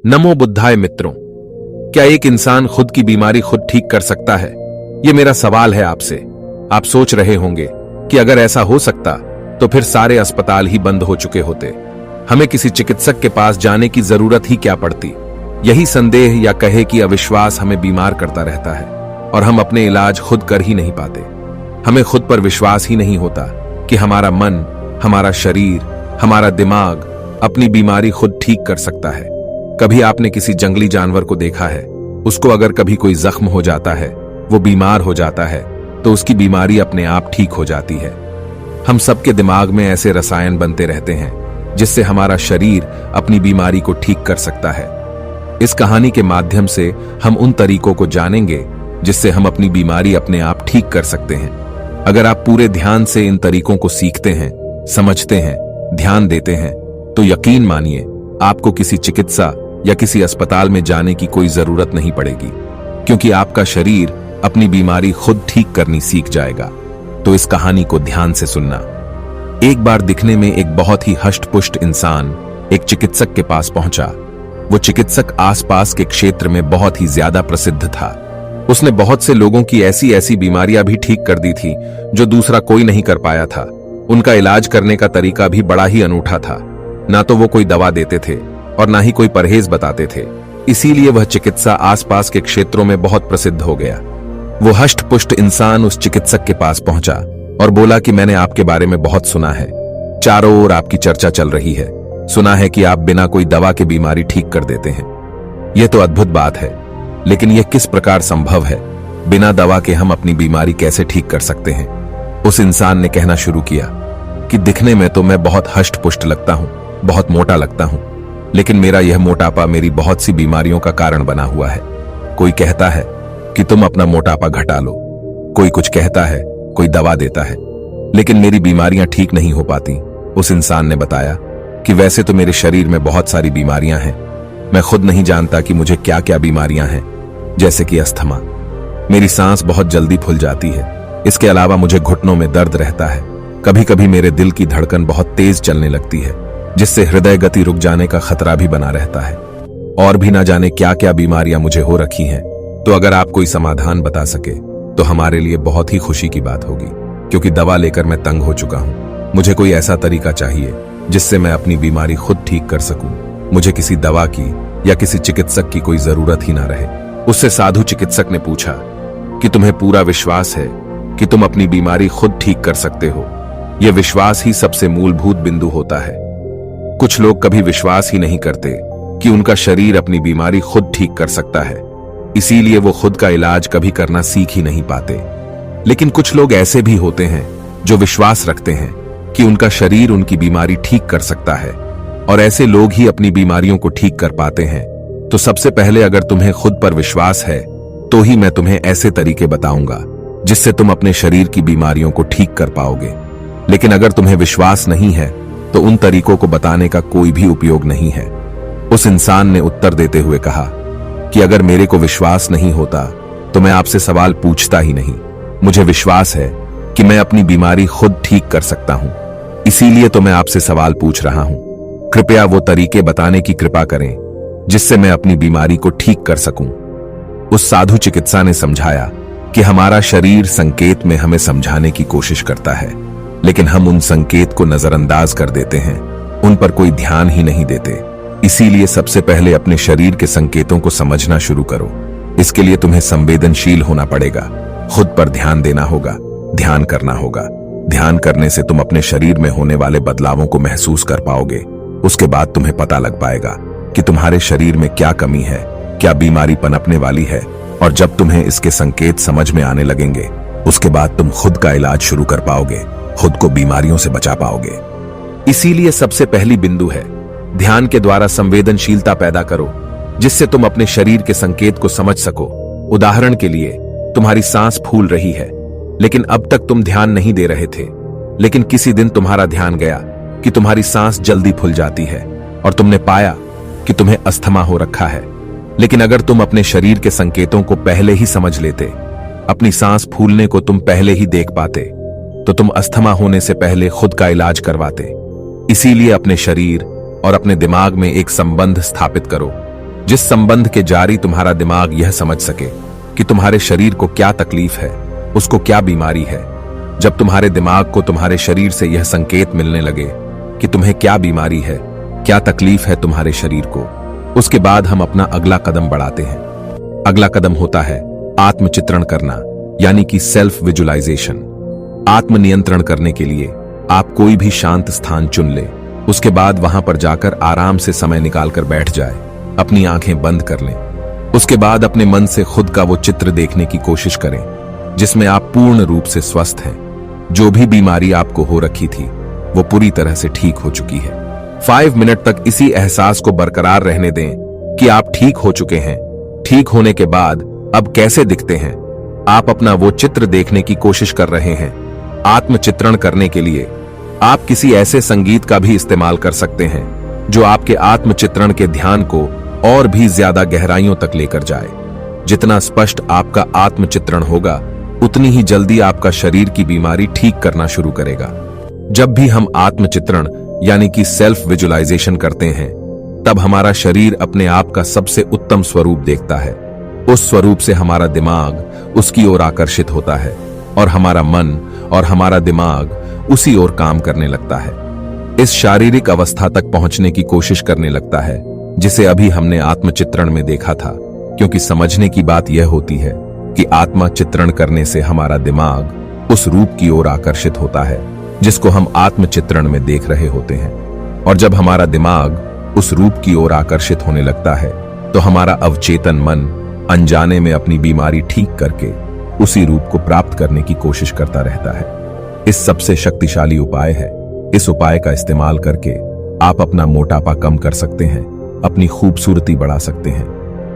नमो बुद्धाय मित्रों। क्या एक इंसान खुद की बीमारी खुद ठीक कर सकता है? ये मेरा सवाल है आपसे। आप सोच रहे होंगे कि अगर ऐसा हो सकता तो फिर सारे अस्पताल ही बंद हो चुके होते, हमें किसी चिकित्सक के पास जाने की जरूरत ही क्या पड़ती। यही संदेह या कहे कि अविश्वास हमें बीमार करता रहता है और हम अपने इलाज खुद कर ही नहीं पाते। हमें खुद पर विश्वास ही नहीं होता कि हमारा मन, हमारा शरीर, हमारा दिमाग अपनी बीमारी खुद ठीक कर सकता है। कभी आपने किसी जंगली जानवर को देखा है? उसको अगर कभी कोई जख्म हो जाता है, वो बीमार हो जाता है, तो उसकी बीमारी अपने आप ठीक हो जाती है। हम सबके दिमाग में ऐसे रसायन बनते रहते हैं जिससे हमारा शरीर अपनी बीमारी को ठीक कर सकता है। इस कहानी के माध्यम से हम उन तरीकों को जानेंगे जिससे हम अपनी बीमारी अपने आप ठीक कर सकते हैं। अगर आप पूरे ध्यान से इन तरीकों को सीखते हैं, समझते हैं, ध्यान देते हैं, तो यकीन मानिए आपको किसी चिकित्सा या किसी अस्पताल में जाने की कोई जरूरत नहीं पड़ेगी, क्योंकि आपका शरीर अपनी बीमारी खुद ठीक करनी सीख जाएगा। तो इस कहानी को ध्यान से सुनना। एक बार दिखने में एक बहुत ही हष्ट-पुष्ट इंसान एक चिकित्सक के पास पहुंचा। वो चिकित्सक आसपास के क्षेत्र में बहुत ही ज्यादा प्रसिद्ध था। उसने बहुत से लोगों की ऐसी ऐसी बीमारियां भी ठीक कर दी थी जो दूसरा कोई नहीं कर पाया था। उनका इलाज करने का तरीका भी बड़ा ही अनूठा था। ना तो वो कोई दवा देते थे और ना ही कोई परहेज बताते थे। इसीलिए वह चिकित्सा आसपास के क्षेत्रों में बहुत प्रसिद्ध हो गया। वो हष्ट-पुष्ट इंसान उस चिकित्सक के पास पहुंचा और बोला कि मैंने आपके बारे में बहुत सुना है, चारों ओर आपकी चर्चा चल रही है। सुना है कि आप बिना कोई दवा के बीमारी ठीक कर देते हैं। यह तो अद्भुत बात है, लेकिन यह किस प्रकार संभव है? बिना दवा के हम अपनी बीमारी कैसे ठीक कर सकते हैं? उस इंसान ने कहना शुरू किया कि दिखने में तो मैं बहुत हष्ट-पुष्ट लगता हूं, बहुत मोटा लगता हूं, लेकिन मेरा यह मोटापा मेरी बहुत सी बीमारियों का कारण बना हुआ है। कोई कहता है कि तुम अपना मोटापा घटा लो, कोई कुछ कहता है, कोई दवा देता है, लेकिन मेरी बीमारियां ठीक नहीं हो पाती। उस इंसान ने बताया कि वैसे तो मेरे शरीर में बहुत सारी बीमारियां हैं, मैं खुद नहीं जानता कि मुझे क्या क्या बीमारियां हैं, जैसे कि अस्थमा, मेरी सांस बहुत जल्दी फूल जाती है। इसके अलावा मुझे घुटनों में दर्द रहता है। कभी कभी मेरे दिल की धड़कन बहुत तेज चलने लगती है, जिससे हृदय गति रुक जाने का खतरा भी बना रहता है। और भी ना जाने क्या क्या बीमारियां मुझे हो रखी हैं। तो अगर आप कोई समाधान बता सके तो हमारे लिए बहुत ही खुशी की बात होगी, क्योंकि दवा लेकर मैं तंग हो चुका हूं। मुझे कोई ऐसा तरीका चाहिए जिससे मैं अपनी बीमारी खुद ठीक कर सकूं। मुझे किसी दवा की या किसी चिकित्सक की कोई जरूरत ही ना रहे। उससे साधु चिकित्सक ने पूछा कि तुम्हें पूरा विश्वास है कि तुम अपनी बीमारी खुद ठीक कर सकते हो? यह विश्वास ही सबसे मूलभूत बिंदु होता है। कुछ लोग कभी विश्वास ही नहीं करते कि उनका शरीर अपनी बीमारी खुद ठीक कर सकता है, इसीलिए वो खुद का इलाज कभी करना सीख ही नहीं पाते। लेकिन कुछ लोग ऐसे भी होते हैं जो विश्वास रखते हैं कि उनका शरीर उनकी बीमारी ठीक कर सकता है, और ऐसे लोग ही अपनी बीमारियों को ठीक कर पाते हैं। तो सबसे पहले अगर तुम्हें खुद पर विश्वास है तो ही मैं तुम्हें ऐसे तरीके बताऊंगा जिससे तुम अपने शरीर की बीमारियों को ठीक कर पाओगे। लेकिन अगर तुम्हें विश्वास नहीं है तो उन तरीकों को बताने का कोई भी उपयोग नहीं है। उस इंसान ने उत्तर देते हुए कहा कि अगर मेरे को विश्वास नहीं होता तो मैं आपसे सवाल पूछता ही नहीं। मुझे विश्वास है कि मैं अपनी बीमारी खुद ठीक कर सकता हूं, इसीलिए तो मैं आपसे सवाल पूछ रहा हूं। कृपया वो तरीके बताने की कृपा करें जिससे मैं अपनी बीमारी को ठीक कर सकूं। उस साधु चिकित्सा ने समझाया कि हमारा शरीर संकेत में हमें समझाने की कोशिश करता है, लेकिन हम उन संकेत को नजरअंदाज कर देते हैं, उन पर कोई ध्यान ही नहीं देते। इसीलिए सबसे पहले अपने शरीर के संकेतों को समझना शुरू करो। इसके लिए तुम्हें संवेदनशील होना पड़ेगा, खुद पर ध्यान देना होगा, ध्यान करना होगा। ध्यान करने से तुम अपने शरीर में होने वाले बदलावों को महसूस कर पाओगे। उसके बाद तुम्हें पता लग पाएगा कि तुम्हारे शरीर में क्या कमी है, क्या बीमारी पनपने वाली है, और जब तुम्हें इसके संकेत समझ में आने लगेंगे, उसके बाद तुम खुद का इलाज शुरू कर पाओगे, खुद को बीमारियों से बचा पाओगे। इसीलिए सबसे पहली बिंदु है, ध्यान के द्वारा संवेदनशीलता पैदा करो, जिससे तुम अपने शरीर के संकेत को समझ सको। उदाहरण के लिए, तुम्हारी सांस फूल रही है, लेकिन अब तक तुम ध्यान नहीं दे रहे थे। लेकिन किसी दिन तुम्हारा ध्यान गया कि तुम्हारी सांस जल्दी फूल जाती है, और तुमने पाया कि तुम्हें अस्थमा हो रखा है। लेकिन अगर तुम अपने शरीर के संकेतों को पहले ही समझ लेते, अपनी सांस फूलने को तुम पहले ही देख पाते, तो तुम अस्थमा होने से पहले खुद का इलाज करवाते। इसीलिए अपने शरीर और अपने दिमाग में एक संबंध स्थापित करो। जिस संबंध के जारी तुम्हारा दिमाग यह समझ सके कि तुम्हारे शरीर को क्या तकलीफ है, उसको क्या बीमारी है। जब तुम्हारे दिमाग को तुम्हारे शरीर से यह संकेत मिलने लगे कि तुम्हें क्या बीमारी है, क्या तकलीफ है तुम्हारे शरीर को, उसके बाद हम अपना अगला कदम बढ़ाते हैं। अगला कदम होता है आत्मचित्रण करना, यानी कि सेल्फ विजुअलाइजेशन। आत्मनियंत्रण करने के लिए आप कोई भी शांत स्थान चुन ले, उसके बाद वहां पर जाकर आराम से समय निकालकर बैठ जाए, अपनी आंखें बंद कर लें। उसके बाद अपने मन से खुद का वो चित्र देखने की कोशिश करें जिसमें आप पूर्ण रूप से स्वस्थ हैं। जो भी बीमारी आपको हो रखी थी वो पूरी तरह से ठीक हो चुकी है। 5 मिनट तक इसी एहसास को बरकरार रहने दें कि आप ठीक हो चुके हैं। ठीक होने के बाद अब कैसे दिखते हैं, आप अपना वो चित्र देखने की कोशिश कर रहे हैं। आत्मचित्रण करने के लिए आप किसी ऐसे संगीत का भी इस्तेमाल कर सकते हैं जो आपके आत्मचित्रण के ध्यान को और भी ज्यादा गहराइयों तक लेकर जाए। जितना स्पष्ट आपका आत्मचित्रण होगा, उतनी ही जल्दी आपका शरीर की बीमारी ठीक करना शुरू करेगा। जब भी हम आत्मचित्रण यानी कि सेल्फ विजुअलाइजेशन करते हैं, तब हमारा शरीर अपने आप का सबसे उत्तम स्वरूप देखता है। उस स्वरूप से हमारा दिमाग उसकी ओर आकर्षित होता है और हमारा मन और हमारा दिमाग उसी ओर काम करने लगता है। इस शारीरिक अवस्था तक पहुंचने की कोशिश करने लगता है जिसे अभी हमने आत्मचित्रण में देखा था, क्योंकि समझने की बात यह होती है कि आत्मा चित्रण करने से हमारा दिमाग उस रूप की ओर आकर्षित होता है जिसको हम आत्मचित्रण में देख रहे होते हैं। और जब हमारा दिमाग उस रूप की ओर आकर्षित होने लगता है तो हमारा अवचेतन मन अनजाने में अपनी बीमारी ठीक करके उसी रूप को प्राप्त करने की कोशिश करता रहता है। इस सबसे शक्तिशाली उपाय है। इस उपाय का इस्तेमाल करके आप अपना मोटापा कम कर सकते हैं, अपनी खूबसूरती बढ़ा सकते हैं,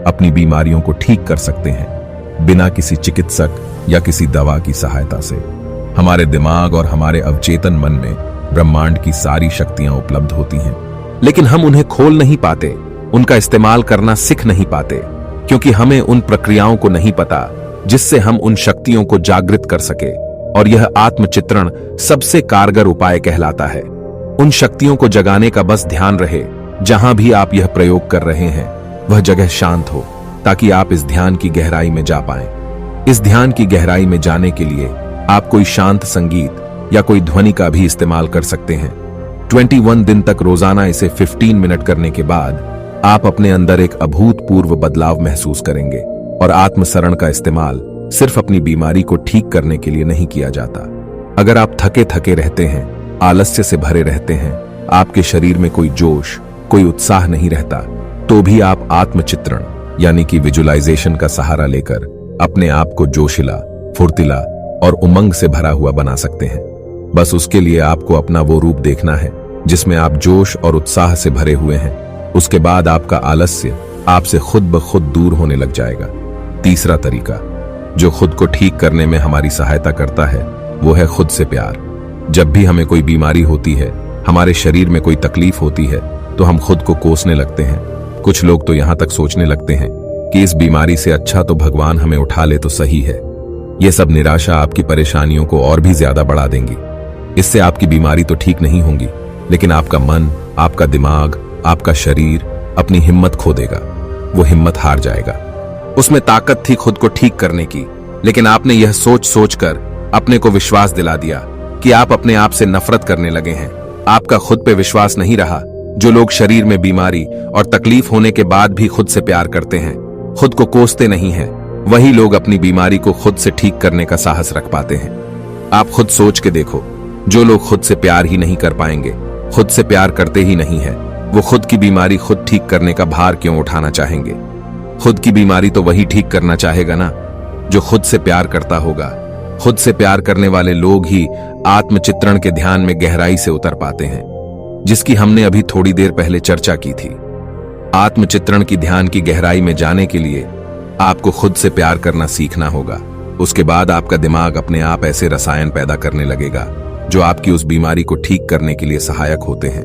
अपनी बीमारियों को ठीक कर सकते हैं बिना किसी चिकित्सक या किसी दवा की सहायता से। हमारे दिमाग और हमारे अवचेतन मन में ब्रह्मांड की सारी शक्तियां उपलब्ध होती हैं, लेकिन हम उन्हें खोल नहीं पाते, उनका इस्तेमाल करना सीख नहीं पाते, क्योंकि हमें उन प्रक्रियाओं को नहीं पता जिससे हम उन शक्तियों को जागृत कर सके। और यह आत्मचित्रण सबसे कारगर उपाय कहलाता है। उन शक्तियों को जगाने का बस ध्यान रहे। जहां भी आप यह प्रयोग कर रहे हैं वह जगह शांत हो, ताकि आप इस ध्यान की गहराई में जा पाएं। इस ध्यान की गहराई में जाने के लिए आप कोई शांत संगीत या कोई ध्वनि का भी इस्तेमाल कर सकते हैं। 21 दिन तक रोजाना इसे 15 मिनट करने के बाद आप अपने अंदर एक अभूतपूर्व बदलाव महसूस करेंगे। और आत्मसरण का इस्तेमाल सिर्फ अपनी बीमारी को ठीक करने के लिए नहीं किया जाता। अगर आप थके थके रहते हैं, आलस्य से भरे रहते हैं, आपके शरीर में कोई जोश, कोई उत्साह नहीं रहता, तो भी आप आत्मचित्रण यानी कि विजुअलाइजेशन का सहारा लेकर अपने आप को जोशिला, फुर्तीला और उमंग से भरा हुआ बना सकते हैं। बस उसके लिए आपको अपना वो रूप देखना है जिसमें आप जोश और उत्साह से भरे हुए हैं। उसके बाद आपका आलस्य आपसे खुद ब खुद दूर होने लग जाएगा। तीसरा तरीका जो खुद को ठीक करने में हमारी सहायता करता है वो है खुद से प्यार। जब भी हमें कोई बीमारी होती है, हमारे शरीर में कोई तकलीफ होती है, तो हम खुद को कोसने लगते हैं। कुछ लोग तो यहां तक सोचने लगते हैं कि इस बीमारी से अच्छा तो भगवान हमें उठा ले तो सही है। यह सब निराशा आपकी परेशानियों को और भी ज्यादा बढ़ा देंगी। इससे आपकी बीमारी तो ठीक नहीं होगी, लेकिन आपका मन, आपका दिमाग, आपका शरीर अपनी हिम्मत खो देगा। वो हिम्मत हार जाएगा। उसमें ताकत थी खुद को ठीक करने की, लेकिन आपने यह सोच सोचकर अपने को विश्वास दिला दिया कि आप अपने आप से नफरत करने लगे हैं। आपका खुद पे विश्वास नहीं रहा। जो लोग शरीर में बीमारी और तकलीफ होने के बाद भी खुद से प्यार करते हैं, खुद को कोसते नहीं हैं, वही लोग अपनी बीमारी को खुद से ठीक करने का साहस रख पाते हैं। आप खुद सोच के देखो, जो लोग खुद से प्यार ही नहीं कर पाएंगे, खुद से प्यार करते ही नहीं है, वो खुद की बीमारी खुद ठीक करने का भार क्यों उठाना चाहेंगे। खुद की बीमारी तो वही ठीक करना चाहेगा ना जो खुद से प्यार करता होगा। खुद से प्यार करने वाले लोग ही आत्मचित्रण के ध्यान में गहराई से उतर पाते हैं, जिसकी हमने अभी थोड़ी देर पहले चर्चा की थी। आत्मचित्रण की ध्यान की गहराई में जाने के लिए आपको खुद से प्यार करना सीखना होगा। उसके बाद आपका दिमाग अपने आप ऐसे रसायन पैदा करने लगेगा जो आपकी उस बीमारी को ठीक करने के लिए सहायक होते हैं।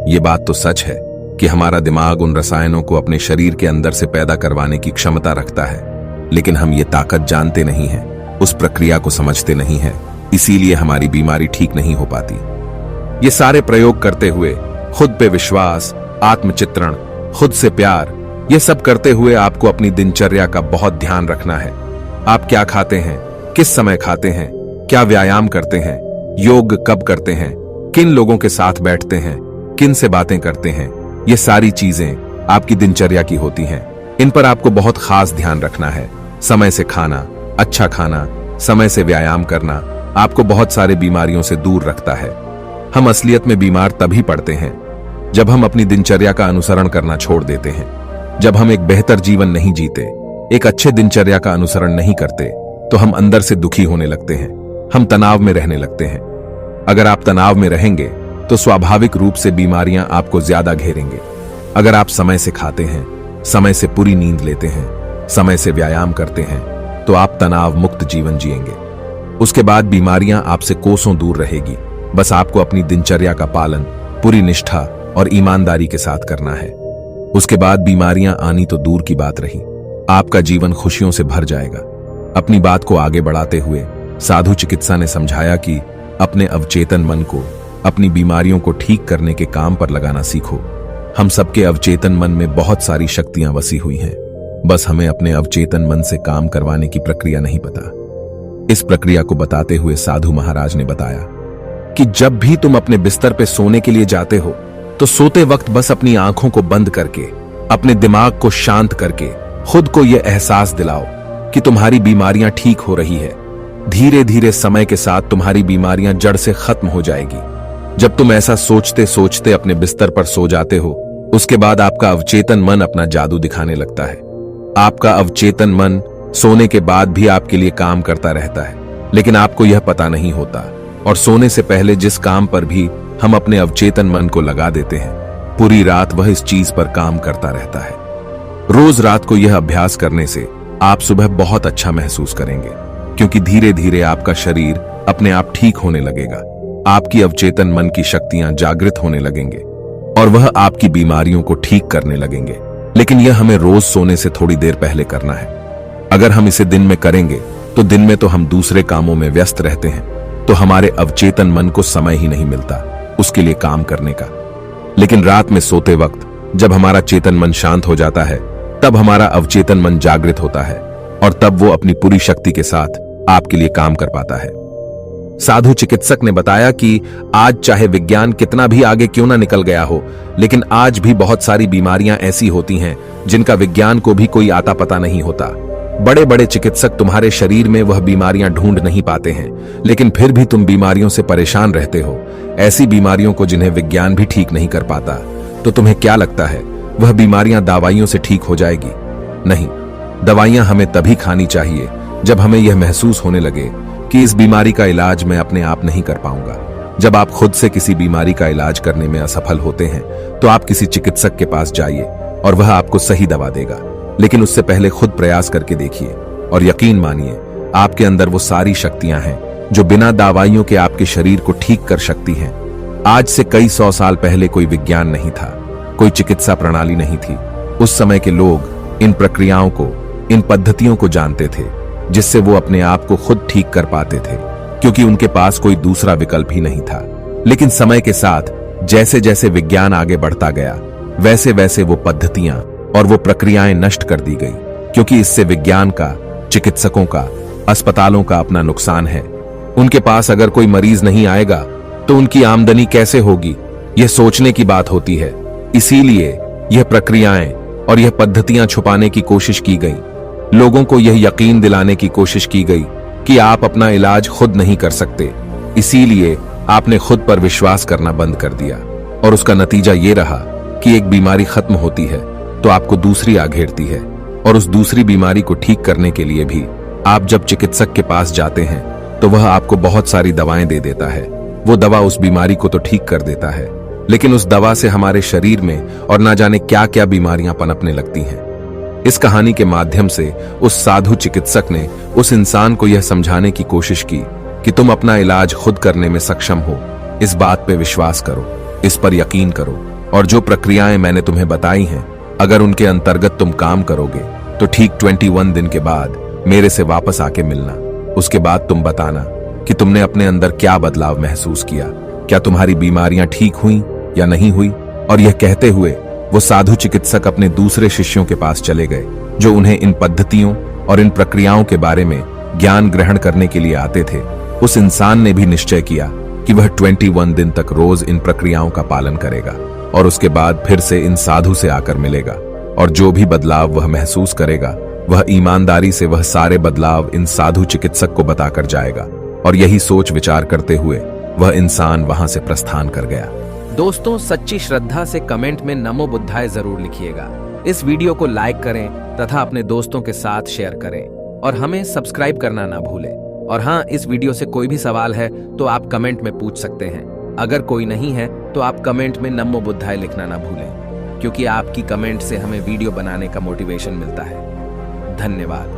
ये बात तो सच है कि हमारा दिमाग उन रसायनों को अपने शरीर के अंदर से पैदा करवाने की क्षमता रखता है, लेकिन हम ये ताकत जानते नहीं हैं, उस प्रक्रिया को समझते नहीं हैं, इसीलिए हमारी बीमारी ठीक नहीं हो पाती। ये सारे प्रयोग करते हुए खुद पे विश्वास, आत्मचित्रण, खुद से प्यार ये सब करते हुए आपको अपनी दिनचर्या का बहुत ध्यान रखना है। आप क्या खाते हैं, किस समय खाते हैं, क्या व्यायाम करते हैं, योग कब करते हैं, किन लोगों के साथ बैठते हैं, किन से बातें करते हैं, ये सारी चीजें आपकी दिनचर्या की होती हैं। इन पर आपको बहुत खास ध्यान रखना है। समय से खाना, अच्छा खाना, समय से व्यायाम करना आपको बहुत सारे बीमारियों से दूर रखता है। हम असलियत में बीमार तभी पड़ते हैं जब हम अपनी दिनचर्या का अनुसरण करना छोड़ देते हैं। जब हम एक बेहतर जीवन नहीं जीते, एक अच्छे दिनचर्या का अनुसरण नहीं करते, तो हम अंदर से दुखी होने लगते हैं, हम तनाव में रहने लगते हैं। अगर आप तनाव में रहेंगे तो स्वाभाविक रूप से बीमारियां आपको ज्यादा घेरेंगे। अगर आप समय से खाते हैं, समय से पूरी नींद लेते हैं, समय से व्यायाम करते हैं, तो आप तनाव मुक्त जीवन जिएंगे। उसके बाद बीमारियां आपसे कोसों दूर रहेगी। बस आपको अपनी दिनचर्या का पालन पूरी निष्ठा और ईमानदारी के साथ करना है। उसके बाद बीमारियां आनी तो दूर की बात रही, आपका जीवन खुशियों से भर जाएगा। अपनी बात को आगे बढ़ाते हुए साधु चिकित्सा ने समझाया कि अपने अवचेतन मन को अपनी बीमारियों को ठीक करने के काम पर लगाना सीखो। हम सबके अवचेतन मन में बहुत सारी शक्तियां वसी हुई हैं, बस हमें अपने अवचेतन मन से काम करवाने की प्रक्रिया नहीं पता। इस प्रक्रिया को बताते हुए साधु महाराज ने बताया कि जब भी तुम अपने बिस्तर पे सोने के लिए जाते हो, तो सोते वक्त बस अपनी आंखों को बंद करके, अपने दिमाग को शांत करके खुद को यह एहसास दिलाओ कि तुम्हारी बीमारियां ठीक हो रही है। धीरे धीरे समय के साथ तुम्हारी बीमारियां जड़ से खत्म हो जाएगी। जब तुम ऐसा सोचते सोचते अपने बिस्तर पर सो जाते हो, उसके बाद आपका अवचेतन मन अपना जादू दिखाने लगता है। आपका अवचेतन मन सोने के बाद भी आपके लिए काम करता रहता है, लेकिन आपको यह पता नहीं होता। और सोने से पहले जिस काम पर भी हम अपने अवचेतन मन को लगा देते हैं, पूरी रात वह इस चीज पर काम करता रहता है। रोज रात को यह अभ्यास करने से आप सुबह बहुत अच्छा महसूस करेंगे, क्योंकि धीरे धीरे आपका शरीर अपने आप ठीक होने लगेगा। आपकी अवचेतन मन की शक्तियां जागृत होने लगेंगे और वह आपकी बीमारियों को ठीक करने लगेंगे। लेकिन यह हमें रोज सोने से थोड़ी देर पहले करना है। अगर हम इसे दिन में करेंगे तो दिन में तो हम दूसरे कामों में व्यस्त रहते हैं, तो हमारे अवचेतन मन को समय ही नहीं मिलता उसके लिए काम करने का। लेकिन रात में सोते वक्त जब हमारा चेतन मन शांत हो जाता है, तब हमारा अवचेतन मन जागृत होता है और तब वो अपनी पूरी शक्ति के साथ आपके लिए काम कर पाता है। साधु चिकित्सक ने बताया कि आज चाहे विज्ञान कितना भी आगे क्यों ना निकल गया हो, लेकिन आज भी बहुत सारी बीमारियां ऐसी होती हैं जिनका विज्ञान को भी कोई आता पता नहीं होता। बड़े बड़े चिकित्सक तुम्हारे शरीर में वह बीमारियां ढूंढ नहीं पाते हैं, लेकिन फिर भी तुम बीमारियों से परेशान रहते हो, ऐसी बीमारियों को जिन्हें विज्ञान भी ठीक नहीं कर पाता। तो तुम्हें क्या लगता है वह बीमारियां दवाइयों से ठीक हो जाएगी? नहीं, दवाइयां हमें तभी खानी चाहिए जब हमें यह महसूस होने लगे कि इस बीमारी का इलाज मैं अपने आप नहीं कर पाऊंगा। जब आप खुद से किसी बीमारी का इलाज करने में असफल होते हैं, तो आप किसी चिकित्सक के पास जाइए और वह आपको सही दवा देगा, लेकिन उससे पहले खुद प्रयास करके देखिए और यकीन मानिए आपके अंदर वो सारी शक्तियां हैं जो बिना दवाइयों के आपके शरीर को ठीक कर सकती हैं। आज से कई 100 साल पहले कोई विज्ञान नहीं था, कोई चिकित्सा प्रणाली नहीं थी। उस समय के लोग इन प्रक्रियाओं को, इन पद्धतियों को जानते थे, जिससे वो अपने आप को खुद ठीक कर पाते थे, क्योंकि उनके पास कोई दूसरा विकल्प ही नहीं था। लेकिन समय के साथ जैसे जैसे विज्ञान आगे बढ़ता गया, वैसे वैसे वो पद्धतियां और वो प्रक्रियाएं नष्ट कर दी गई, क्योंकि इससे विज्ञान का, चिकित्सकों का, अस्पतालों का अपना नुकसान है। उनके पास अगर कोई मरीज नहीं आएगा तो उनकी आमदनी कैसे होगी, यह सोचने की बात होती है। इसीलिए यह प्रक्रियाएं और यह पद्धतियां छुपाने की कोशिश की गई। लोगों को यह यकीन दिलाने की कोशिश की गई कि आप अपना इलाज खुद नहीं कर सकते। इसीलिए आपने खुद पर विश्वास करना बंद कर दिया और उसका नतीजा ये रहा कि एक बीमारी खत्म होती है तो आपको दूसरी आ घेरती है, और उस दूसरी बीमारी को ठीक करने के लिए भी आप जब चिकित्सक के पास जाते हैं तो वह आपको बहुत सारी दवाएं दे देता है। वो दवा उस बीमारी को तो ठीक कर देता है, लेकिन उस दवा से हमारे शरीर में और ना जाने क्या क्या बीमारियां पनपने लगती हैं। इस कहानी के माध्यम से उस साधु चिकित्सक ने उस इंसान को यह समझाने की कोशिश की कि तुम अपना इलाज खुद करने में सक्षम हो। इस बात पे विश्वास करो, इस पर यकीन करो, और जो प्रक्रियाएं मैंने तुम्हें बताई हैं, अगर उनके अंतर्गत तुम काम करोगे तो ठीक 21 दिन के बाद मेरे से वापस आके मिलना। उसके बाद तुम बताना कि तुमने अपने अंदर क्या बदलाव महसूस किया, क्या तुम्हारी बीमारियां ठीक हुई या नहीं हुई। और यह कहते हुए वो साधु चिकित्सक अपने दूसरे शिष्यों के पास चले गए जो उन्हें इन पद्धतियों और इन प्रक्रियाओं के बारे में ज्ञान ग्रहण करने के लिए आते थे। उस इंसान ने भी निश्चय किया कि वह 21 दिन तक रोज इन प्रक्रियाओं का पालन करेगा और उसके बाद फिर से इन साधु से आकर मिलेगा, और जो भी बदलाव वह महसूस करेगा वह ईमानदारी से वह सारे बदलाव इन साधु चिकित्सक को बताकर जाएगा। और यही सोच विचार करते हुए वह इंसान वहां से प्रस्थान कर गया। दोस्तों, सच्ची श्रद्धा से कमेंट में नमो बुद्धाय जरूर लिखिएगा। इस वीडियो को लाइक करें तथा अपने दोस्तों के साथ शेयर करें और हमें सब्सक्राइब करना ना भूलें। और हाँ, इस वीडियो से कोई भी सवाल है तो आप कमेंट में पूछ सकते हैं। अगर कोई नहीं है तो आप कमेंट में नमो बुद्धाय लिखना ना भूलें, क्योंकि आपकी कमेंट से हमें वीडियो बनाने का मोटिवेशन मिलता है। धन्यवाद।